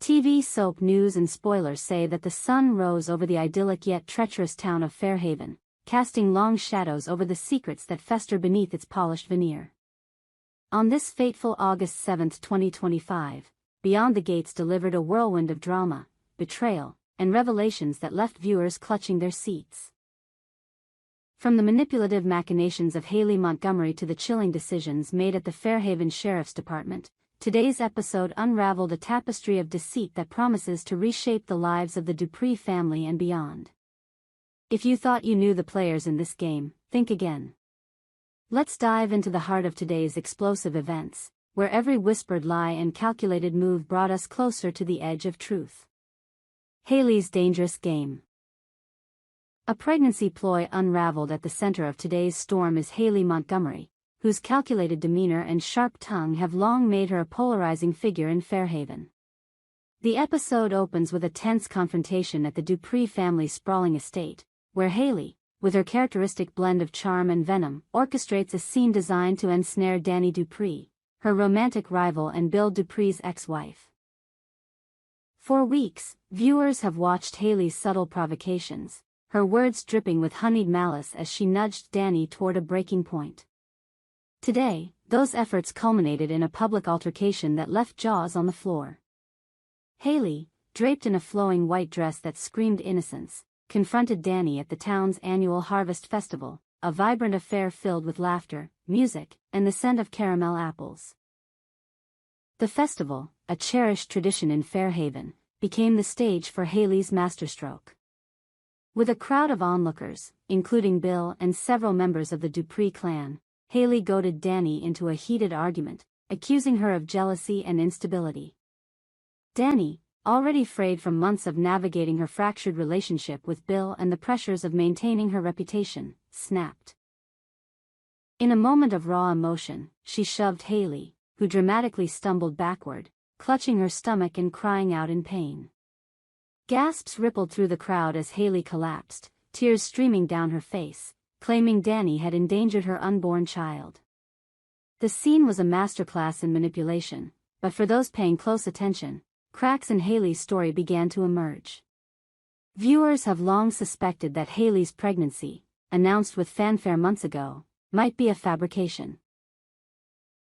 TV soap news and spoilers say that the sun rose over the idyllic yet treacherous town of Fairhaven, casting long shadows over the secrets that fester beneath its polished veneer. On this fateful August 7, 2025, Beyond the Gates delivered a whirlwind of drama, betrayal, and revelations that left viewers clutching their seats. From the manipulative machinations of Haley Montgomery to the chilling decisions made at the Fairhaven Sheriff's Department, today's episode unraveled a tapestry of deceit that promises to reshape the lives of the Dupree family and beyond. If you thought you knew the players in this game, think again. Let's dive into the heart of today's explosive events, where every whispered lie and calculated move brought us closer to the edge of truth. Haley's dangerous game. A pregnancy ploy unraveled at the center of today's storm is Haley Montgomery, whose calculated demeanor and sharp tongue have long made her a polarizing figure in Fairhaven. The episode opens with a tense confrontation at the Dupree family's sprawling estate, where Haley, with her characteristic blend of charm and venom, orchestrates a scene designed to ensnare Dany Dupree, her romantic rival and Bill Dupree's ex-wife. For weeks, viewers have watched Haley's subtle provocations, her words dripping with honeyed malice as she nudged Dany toward a breaking point. Today, those efforts culminated in a public altercation that left jaws on the floor. Haley, draped in a flowing white dress that screamed innocence, confronted Dany at the town's annual Harvest Festival, a vibrant affair filled with laughter, music, and the scent of caramel apples. The festival, a cherished tradition in Fairhaven, became the stage for Haley's masterstroke. With a crowd of onlookers, including Bill and several members of the Dupree clan, Haley goaded Dany into a heated argument, accusing her of jealousy and instability. Dany, already frayed from months of navigating her fractured relationship with Bill and the pressures of maintaining her reputation, snapped. In a moment of raw emotion, she shoved Haley, who dramatically stumbled backward, clutching her stomach and crying out in pain. Gasps rippled through the crowd as Haley collapsed, tears streaming down her face, claiming Dany had endangered her unborn child. The scene was a masterclass in manipulation, but for those paying close attention, cracks in Haley's story began to emerge. Viewers have long suspected that Haley's pregnancy, announced with fanfare months ago, might be a fabrication.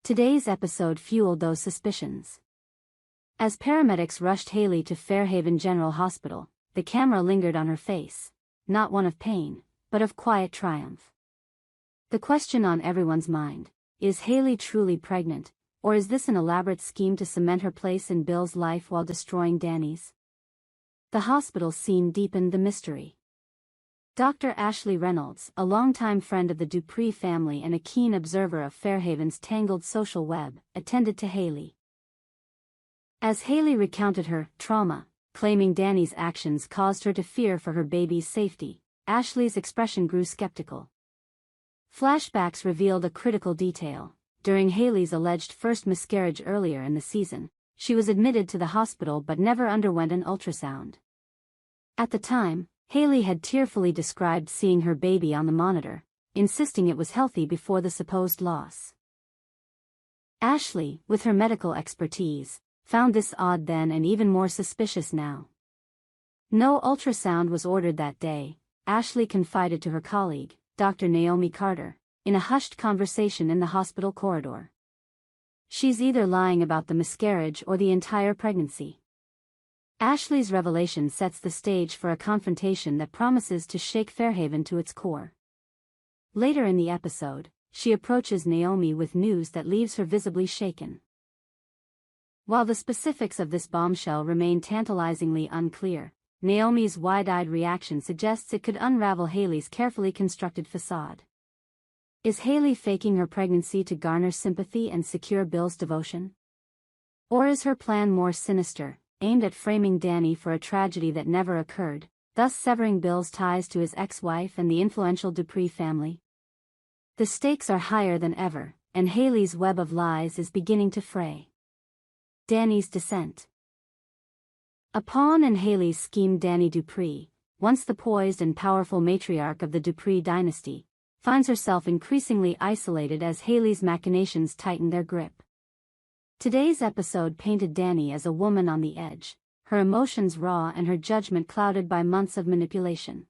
Today's episode fueled those suspicions. As paramedics rushed Haley to Fairhaven General Hospital, the camera lingered on her face, not one of pain, but of quiet triumph. The question on everyone's mind, is Haley truly pregnant, or is this an elaborate scheme to cement her place in Bill's life while destroying Dany's? The hospital scene deepened the mystery. Dr. Ashley Reynolds, a longtime friend of the Dupree family and a keen observer of Fairhaven's tangled social web, attended to Haley. As Haley recounted her trauma, claiming Dany's actions caused her to fear for her baby's safety, Ashley's expression grew skeptical. Flashbacks revealed a critical detail. During Haley's alleged first miscarriage earlier in the season, she was admitted to the hospital but never underwent an ultrasound. At the time, Haley had tearfully described seeing her baby on the monitor, insisting it was healthy before the supposed loss. Ashley, with her medical expertise, found this odd then and even more suspicious now. No ultrasound was ordered that day, Ashley confided to her colleague, Dr. Naomi Carter, in a hushed conversation in the hospital corridor. She's either lying about the miscarriage or the entire pregnancy. Ashley's revelation sets the stage for a confrontation that promises to shake Fairhaven to its core. Later in the episode, she approaches Naomi with news that leaves her visibly shaken. While the specifics of this bombshell remain tantalizingly unclear, Naomi's wide-eyed reaction suggests it could unravel Haley's carefully constructed facade. Is Haley faking her pregnancy to garner sympathy and secure Bill's devotion? Or is her plan more sinister, aimed at framing Dany for a tragedy that never occurred, thus severing Bill's ties to his ex-wife and the influential Dupree family? The stakes are higher than ever, and Haley's web of lies is beginning to fray. Dany's descent. A pawn in Haley's scheme, Dany Dupree, once the poised and powerful matriarch of the Dupree dynasty, finds herself increasingly isolated as Haley's machinations tighten their grip. Today's episode painted Dany as a woman on the edge, her emotions raw and her judgment clouded by months of manipulation.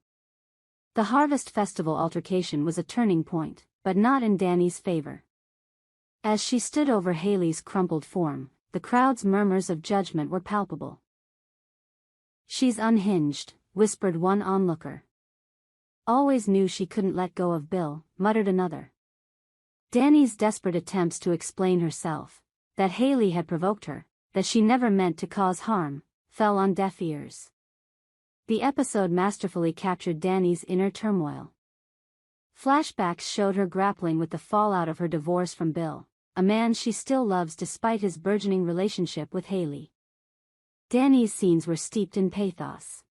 The Harvest Festival altercation was a turning point, but not in Dany's favor. As she stood over Hayley's crumpled form, the crowd's murmurs of judgment were palpable. "She's unhinged," whispered one onlooker. "Always knew she couldn't let go of Bill," muttered another. Dany's desperate attempts to explain herself, that Hayley had provoked her, that she never meant to cause harm, fell on deaf ears. The episode masterfully captured Dany's inner turmoil. Flashbacks showed her grappling with the fallout of her divorce from Bill, a man she still loves despite his burgeoning relationship with Hayley. Dany's scenes were steeped in pathos.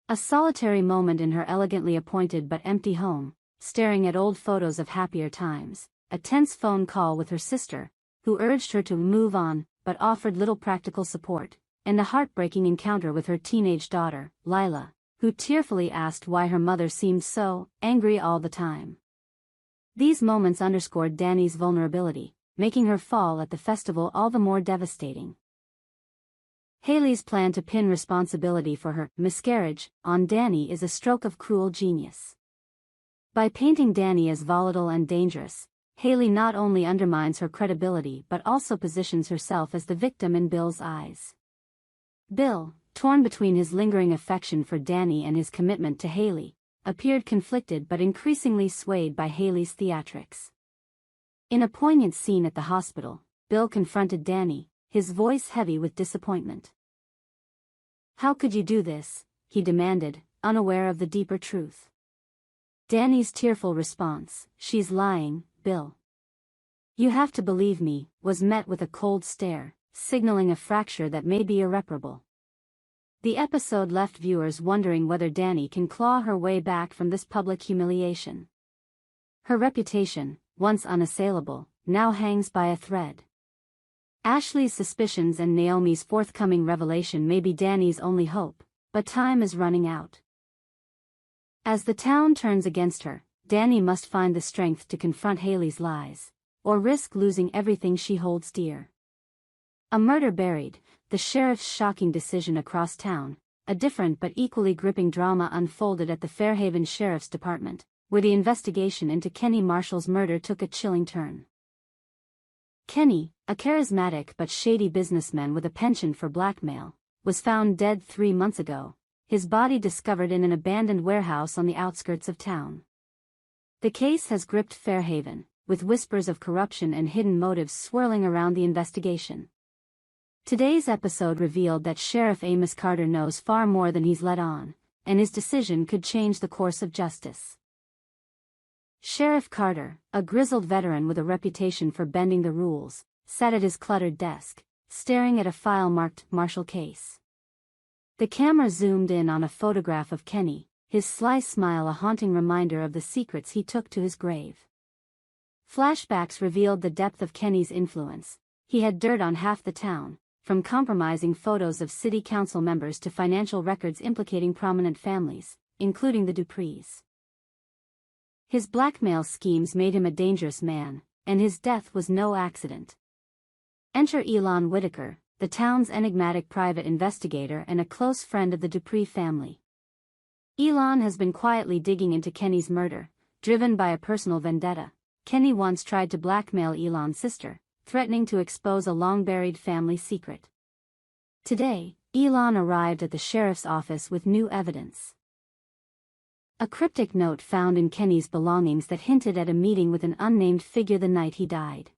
A solitary moment in her elegantly appointed but empty home, staring at old photos of happier times, a tense phone call with her sister, who urged her to move on, but offered little practical support, and a heartbreaking encounter with her teenage daughter, Lila, who tearfully asked why her mother seemed so angry all the time. These moments underscored Dany's vulnerability, making her fall at the festival all the more devastating. Hayley's plan to pin responsibility for her miscarriage on Dany is a stroke of cruel genius. By painting Dany as volatile and dangerous, Hayley not only undermines her credibility but also positions herself as the victim in Bill's eyes. Bill, torn between his lingering affection for Dany and his commitment to Hayley, appeared conflicted but increasingly swayed by Hayley's theatrics. In a poignant scene at the hospital, Bill confronted Dany, his voice heavy with disappointment. "How could you do this?" he demanded, unaware of the deeper truth. Dany's tearful response, "She's lying, Bill. You have to believe me," was met with a cold stare, signaling a fracture that may be irreparable. The episode left viewers wondering whether Dany can claw her way back from this public humiliation. Her reputation, once unassailable, now hangs by a thread. Ashley's suspicions and Naomi's forthcoming revelation may be Dany's only hope, but time is running out. As the town turns against her, Dany must find the strength to confront Hayley's lies, or risk losing everything she holds dear. A murder buried, the sheriff's shocking decision across town, a different but equally gripping drama unfolded at the Fairhaven Sheriff's Department, where the investigation into Kenny Marshall's murder took a chilling turn. Kenny, a charismatic but shady businessman with a penchant for blackmail, was found dead 3 months ago, his body discovered in an abandoned warehouse on the outskirts of town. The case has gripped Fairhaven, with whispers of corruption and hidden motives swirling around the investigation. Today's episode revealed that Sheriff Amos Carter knows far more than he's let on, and his decision could change the course of justice. Sheriff Carter, a grizzled veteran with a reputation for bending the rules, sat at his cluttered desk, staring at a file marked Marshall case. The camera zoomed in on a photograph of Kenny, his sly smile a haunting reminder of the secrets he took to his grave. Flashbacks revealed the depth of Kenny's influence. He had dirt on half the town, from compromising photos of city council members to financial records implicating prominent families, including the Duprees. His blackmail schemes made him a dangerous man, and his death was no accident. Enter Elon Whitaker, the town's enigmatic private investigator and a close friend of the Dupree family. Elon has been quietly digging into Kenny's murder, driven by a personal vendetta. Kenny once tried to blackmail Elon's sister, threatening to expose a long-buried family secret. Today, Elon arrived at the sheriff's office with new evidence. A cryptic note found in Kenny's belongings that hinted at a meeting with an unnamed figure the night he died.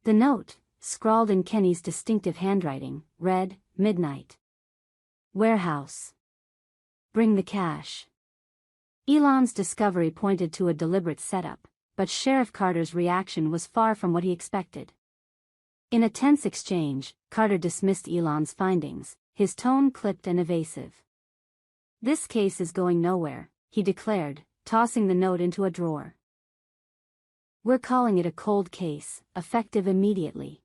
The note, scrawled in Kenny's distinctive handwriting, read, "Midnight. Warehouse. Bring the cash." Elon's discovery pointed to a deliberate setup, but Sheriff Carter's reaction was far from what he expected. In a tense exchange, Carter dismissed Elon's findings, his tone clipped and evasive. "This case is going nowhere," he declared, tossing the note into a drawer. "We're calling it a cold case, effective immediately."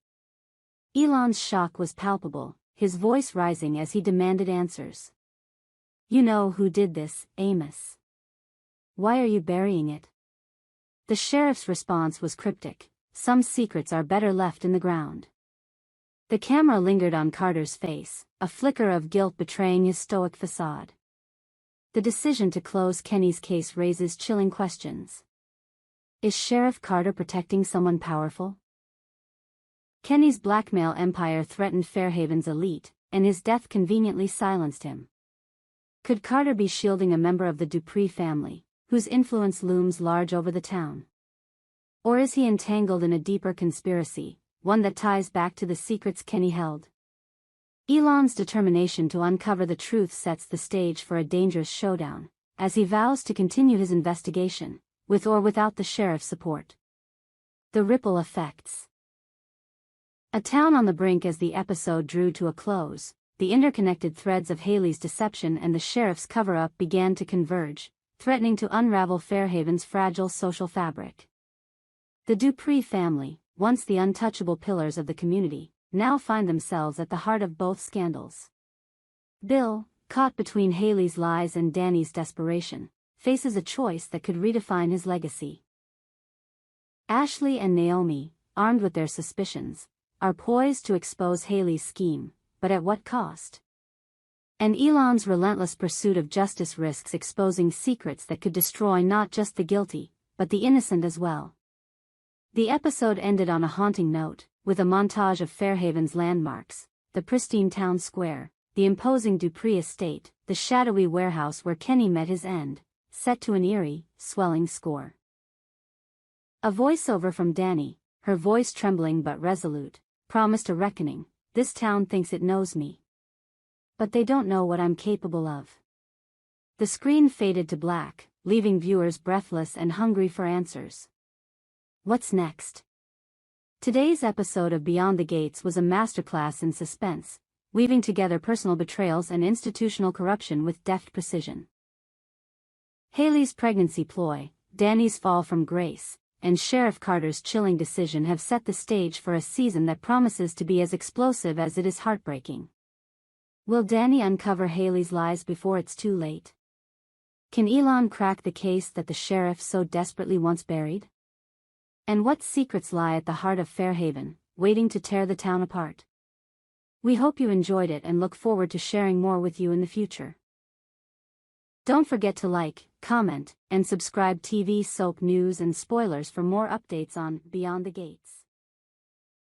Elon's shock was palpable, his voice rising as he demanded answers. "You know who did this, Amos. Why are you burying it?" The sheriff's response was cryptic, some secrets are better left in the ground. The camera lingered on Carter's face, a flicker of guilt betraying his stoic facade. The decision to close Kenny's case raises chilling questions. Is Sheriff Carter protecting someone powerful? Kenny's blackmail empire threatened Fairhaven's elite, and his death conveniently silenced him. Could Carter be shielding a member of the Dupree family, whose influence looms large over the town? Or is he entangled in a deeper conspiracy, one that ties back to the secrets Kenny held? Elon's determination to uncover the truth sets the stage for a dangerous showdown, as he vows to continue his investigation, with or without the sheriff's support. The ripple effects. A town on the brink. As the episode drew to a close, the interconnected threads of Haley's deception and the sheriff's cover-up began to converge, threatening to unravel Fairhaven's fragile social fabric. The Dupree family, once the untouchable pillars of the community, now find themselves at the heart of both scandals. Bill, caught between Haley's lies and Dany's desperation, faces a choice that could redefine his legacy. Ashley and Naomi, armed with their suspicions, are poised to expose Haley's scheme, but at what cost? And Elon's relentless pursuit of justice risks exposing secrets that could destroy not just the guilty, but the innocent as well. The episode ended on a haunting note, with a montage of Fairhaven's landmarks, the pristine town square, the imposing Dupree estate, the shadowy warehouse where Kenny met his end, set to an eerie, swelling score. A voiceover from Dany, her voice trembling but resolute, promised a reckoning. This town thinks it knows me, but they don't know what I'm capable of. The screen faded to black, leaving viewers breathless and hungry for answers. What's next? Today's episode of Beyond the Gates was a masterclass in suspense, weaving together personal betrayals and institutional corruption with deft precision. Haley's pregnancy ploy, Dany's fall from grace, and Sheriff Carter's chilling decision have set the stage for a season that promises to be as explosive as it is heartbreaking. Will Dany uncover Haley's lies before it's too late? Can Elon crack the case that the sheriff so desperately wants buried? And what secrets lie at the heart of Fairhaven, waiting to tear the town apart? We hope you enjoyed it and look forward to sharing more with you in the future. Don't forget to like, comment, and subscribe. TV soap news and spoilers for more updates on Beyond the Gates.